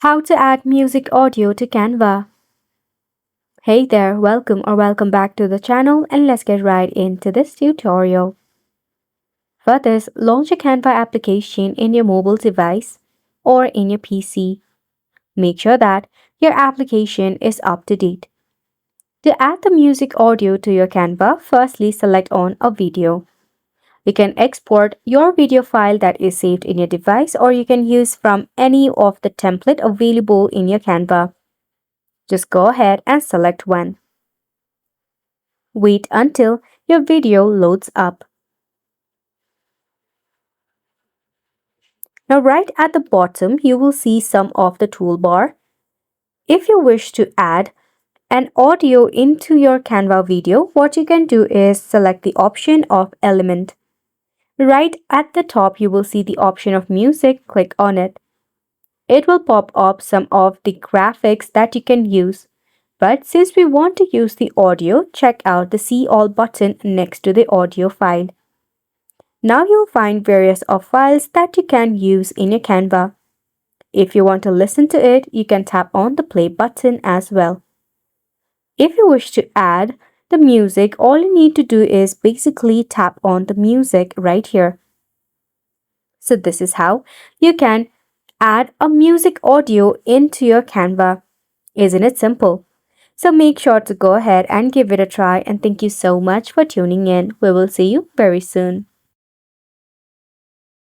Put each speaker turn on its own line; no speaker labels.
How to add music audio to Canva. Hey there, welcome back to the channel and let's get right into this tutorial. For this, launch a Canva application in your mobile device or in your PC. Make sure that your application is up to date. To add the music audio to your Canva, firstly select on a video. You can export your video file that is saved in your device or you can use from any of the template available in your Canva. Just go ahead and select one. Wait until your video loads up. Now right at the bottom, you will see some of the toolbar. If you wish to add an audio into your Canva video, what you can do is select the option of element. Right at the top, you will see the option of music. Click on it. It will pop up some of the graphics that you can use. But since we want to use the audio, check out the See All button next to the audio file. Now you'll find various of files that you can use in your Canva. If you want to listen to it, you can tap on the play button as well. If you wish to add the music, all you need to do is basically tap on the music right here. So this is how you can add a music audio into your Canva. Isn't it simple? So make sure to go ahead and give it a try, and thank you so much for tuning in. We will see you very soon.